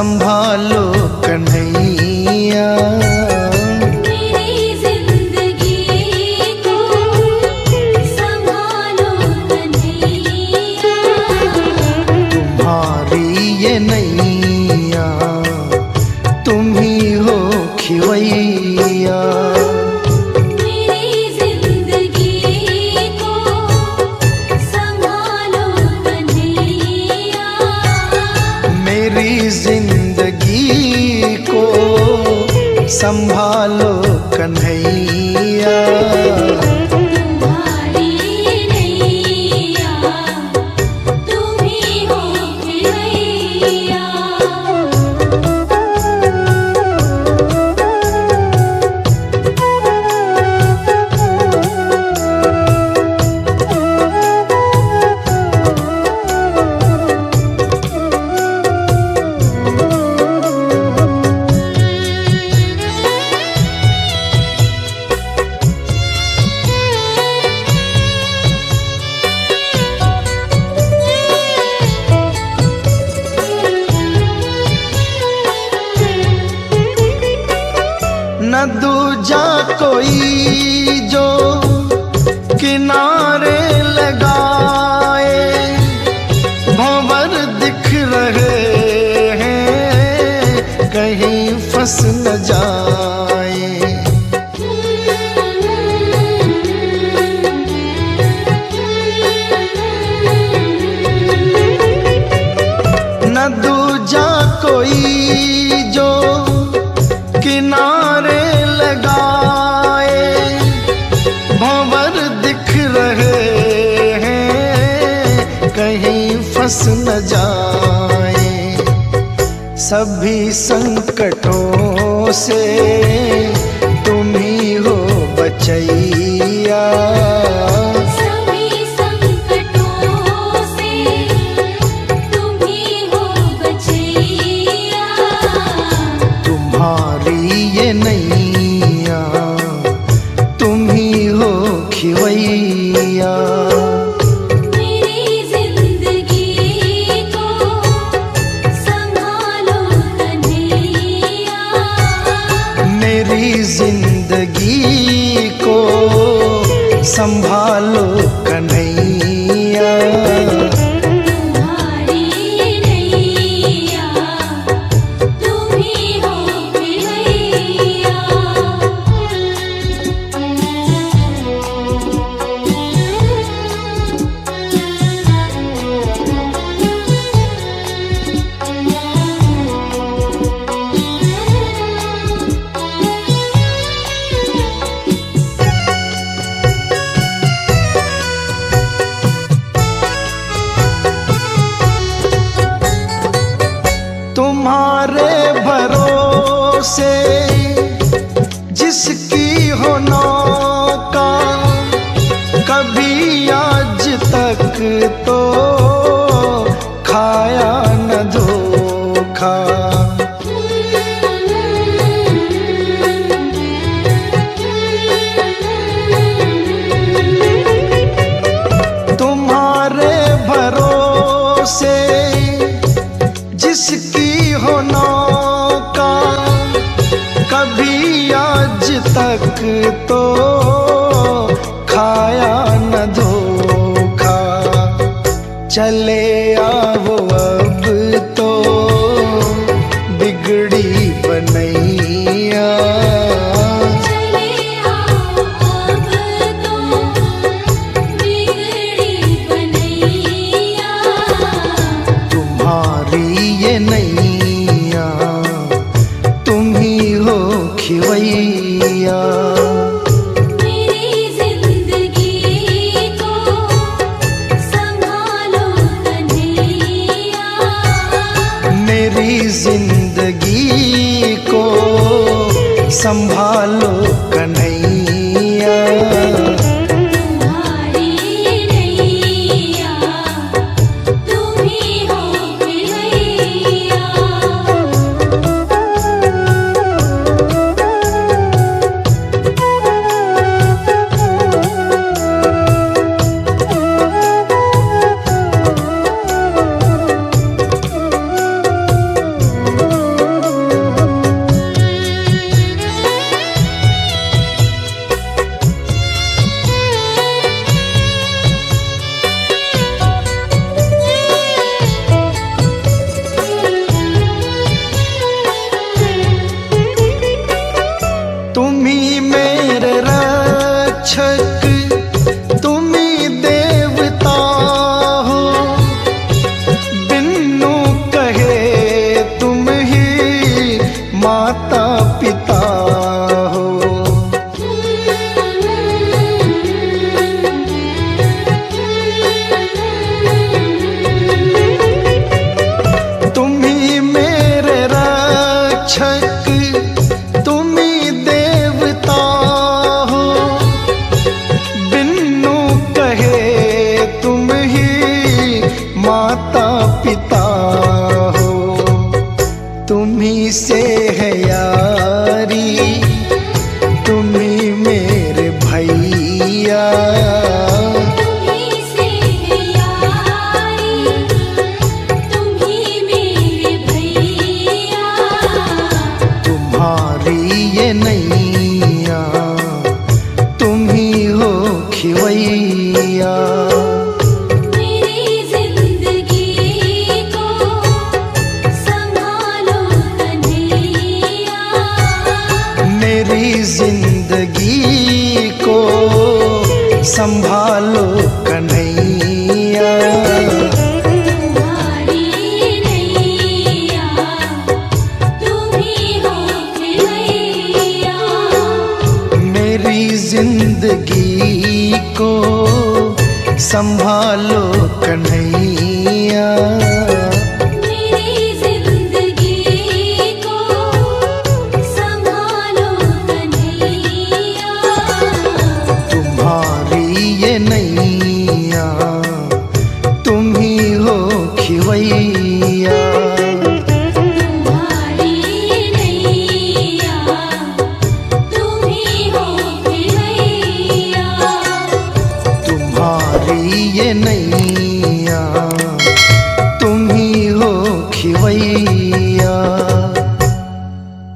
संभालो कन्हैया। मेरी जिंदगी को संभालो कन्हैया। तुम्हारी ये नैया तुम ही हो खिवैया। मेरी जिंदगी को संभालो कन्हैया। मेरी जिंदगी को संभालो कन्हैया। तुम्हारी नैया तुम ही हो खिवैया। न दूजा कोई जो किनारे लगाए, भंवर दिख रहे हैं कहीं फंस न जाए। न दूजा कोई जो किनारे लगाए, भंवर दिख रहे हैं कहीं फंस न जाए। सभी संकटों से तुम ही हो बचैया। सभी संकटों से तुम ही हो बचैया। तुम्हारी ये नैया तुम ही हो खिवैया। मेरी जिंदगी को संभालो कन्हैया। मेरी जिंदगी को संभालो कन्हैया। तुम्हारी नैया तुम ही हो खिवैया। तुम्हारे भरोसे जिसकी हो नौका, कभी आज तक तो खाया न धोखा। तुम्हारे भरोसे जिसकी हो नौका, कभी आज तक तो खाया न धोखा। चले आओ अब तो बिगड़ी बनैया। चले आओ अब तो बिगड़ी बनैया। तुम्हारी ये नैया तुम ही हो खिवैया। मेरी जिंदगी को संभालो कन्हैया। माता पिता हो। तुम्ही मेरे रक्षक, तुम्ही देवता हो, बिनु कहे तुम ही माता पिता हो। तुम्ही से है यारी, तुम्ही मेरे भैया, तुम्ही से है यारी, तुम्ही मेरे भैया। तुम्हारी ये नैया, तुम्ही हो खिवैया। मेरी जिंदगी को संभालो कन्हैया, मेरी जिंदगी को संभालो कन्हैया। तुम्हारी नैया, तुम्ही हो खिवैया। मेरी जिंदगी को संभालो कन्हैया।